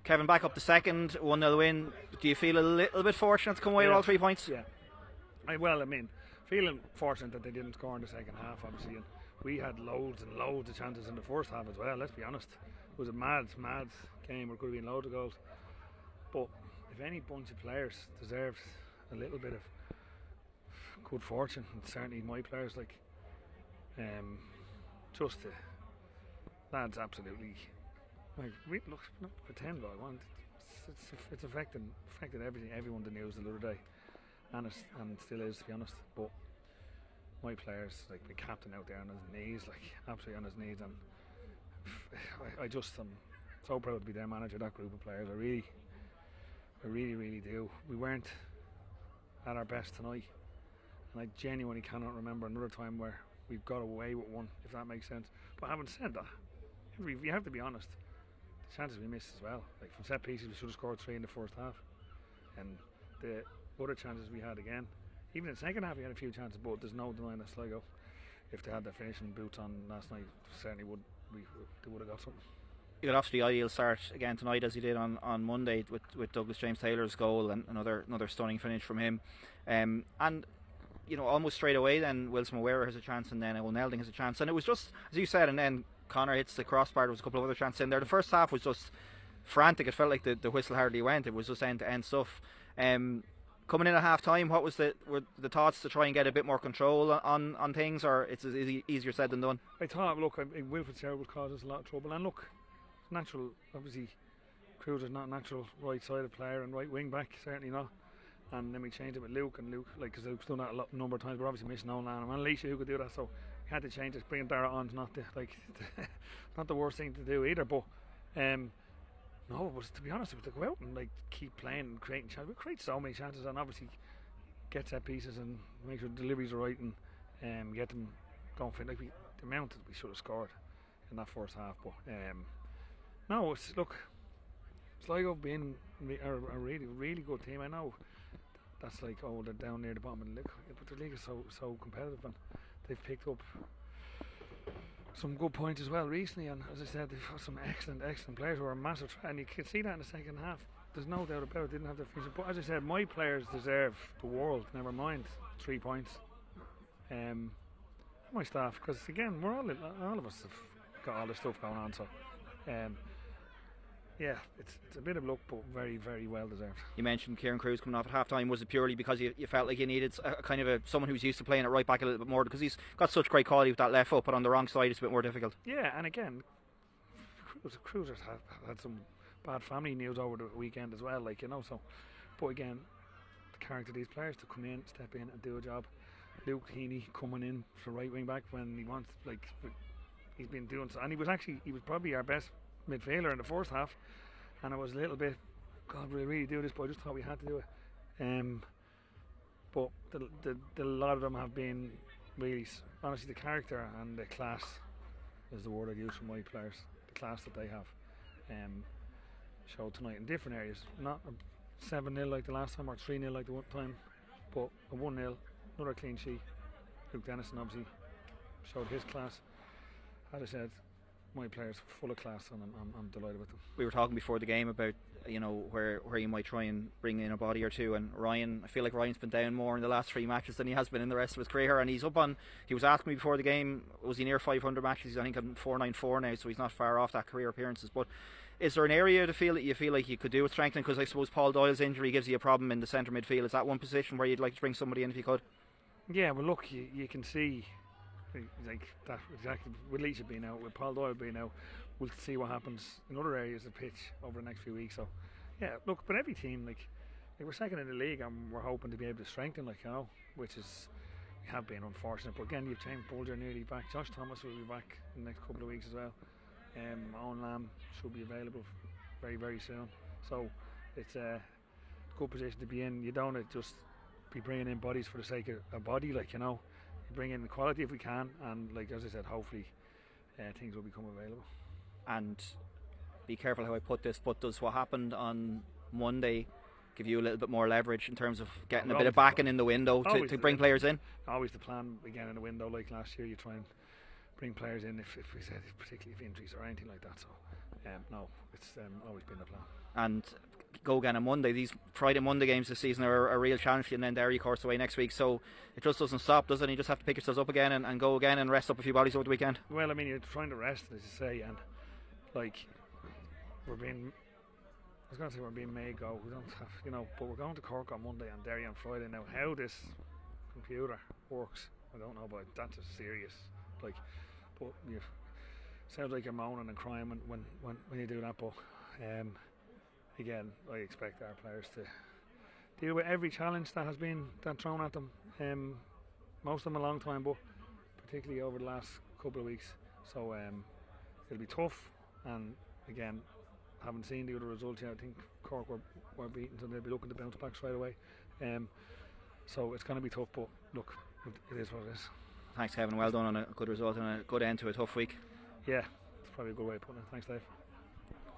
Kevin, back up the second, 1-0 win. Do you feel a little bit fortunate to come away with all 3 points? Yeah. Feeling fortunate that they didn't score in the second half, obviously. And we had loads and loads of chances in the first half as well, let's be honest. It was a mad game where it could have been loads of goals. But if any bunch of players deserves a little bit of good fortune, and certainly my players, just the lads absolutely, look, not pretend what I want. It's affected everyone the news the other day, and still is, to be honest. But my players, like the captain out there on his knees, absolutely on his knees, and I just am so proud to be their manager, that group of players. I really do. We weren't at our best tonight, and I genuinely cannot remember another time where we've got away with one, if that makes sense. But having said that, you have to be honest, the chances we missed as well, like from set pieces we should have scored 3 in the first half, and the other chances we had again, even in the second half we had a few chances, but there's no denying that Sligo, if they had their finishing boots on last night, certainly they would have got something. You got off to the ideal start again tonight, as you did on Monday with Douglas James Taylor's goal and another stunning finish from him, and almost straight away then Wilson O'Wara has a chance, and then Owen Elding has a chance, and it was just as you said, and then Connor hits the crossbar. There was a couple of other chances in there. The first half was just frantic. It felt like the whistle hardly went. It was just end to end stuff. Coming in at half time, what were the thoughts to try and get a bit more control on things, or it's easier said than done? I thought, look, Will Fitzgerald would cause us a lot of trouble, and look, it's natural, obviously Cruiser's not a natural right sided player and right wing back, certainly not. And then we changed it with Luke, because Luke's done that a number of times. We're obviously missing Owen and Alicia who could do that, so we had to change it. Bringing Dara on's not not the worst thing to do either, but no, it was, to be honest, it was to go out and keep playing and creating chances. We create so many chances, and obviously get set pieces and make sure the deliveries are right, and get them going for it. The amount that we should have scored in that first half, but no, Sligo being a really good team. I know that's they're down near the bottom of the league, but the league is so competitive, and they've picked up some good points as well recently, and as I said, they've got some excellent players who are massive, and you can see that in the second half. There's no doubt about it, didn't have their finishing, but as I said, my players deserve the world, never mind 3 points. My staff, because again, we're all of us have got all this stuff going on, so yeah, it's a bit of luck, but very, very well deserved. You mentioned Kieran Cruz coming off at half time. Was it purely because you felt like you needed a kind of someone who's used to playing it right back a little bit more, because he's got such great quality with that left foot, but on the wrong side it's a bit more difficult? Yeah, and again, Cruz's had some bad family news over the weekend as well, so. But again, the character of these players to come in, step in and do a job. Luke Heaney coming in for right wing back when he wants, he's been doing so, and he was probably our best midfielder in the first half, and it was a little bit, God, will we really do this? But I just thought we had to do it. But the lot of them have been really, honestly, the character and the class is the word I'd use for my players. The class that they have showed tonight in different areas. Not a 7-0 like the last time, or 3-0 like the one time, but a 1-0, another clean sheet. Luke Dennison obviously showed his class. As I said, my players full of class, and I'm delighted with them. We were talking before the game about where you might try and bring in a body or two, and Ryan, I feel like Ryan's been down more in the last 3 matches than he has been in the rest of his career, and he was asking me before the game, was he near 500 matches? He's I think on 494 now, so he's not far off that career appearances. But is there an area that you feel like you could do with strengthening? Because I suppose Paul Doyle's injury gives you a problem in the centre midfield. Is that one position where you'd like to bring somebody in if you could? Yeah, well look, you can see that exactly with Leach being out, with Paul Doyle being out. We'll see what happens in other areas of pitch over the next few weeks. So yeah, look, but every team, we're second in the league, and we're hoping to be able to strengthen, which is, we have been unfortunate. But again, you've James Bulger nearly back. Josh Thomas will be back in the next couple of weeks as well. Owen Lamb should be available very, very soon. So it's a good position to be in. You don't just be bringing in bodies for the sake of a body, you bring in the quality if we can, and as I said, hopefully things will become available. And be careful how I put this, but does what happened on Monday give you a little bit more leverage in terms of getting a bit of backing in the window to bring players in? Always the plan again in the window, like last year, you try and bring players in if we said, particularly if injuries or anything like that. So No, it's always been the plan. And go again on Monday. These Friday Monday games this season are a real challenge for you, and then Derry, of course, away next week. So it just doesn't stop, does it? You just have to pick yourselves up again and go again and rest up a few bodies over the weekend. Well, I mean, you're trying to rest, as you say, and like we're being made go. We don't have, but we're going to Cork on Monday and Derry on Friday. Now, how this computer works, I don't know, but that's a serious, but you sounds like you're moaning and crying when you do that. But again, I expect our players to deal with every challenge that has been thrown at them. Most of them a long time, but particularly over the last couple of weeks. So it'll be tough, and again, haven't seen the other results yet. I think Cork were beaten, so they'll be looking to bounce back straight away. So it's going to be tough, but look, it is what it is. Thanks, Kevin. Well done on a good result and a good end to a tough week. Yeah, it's probably a good way of putting it. Thanks, Dave.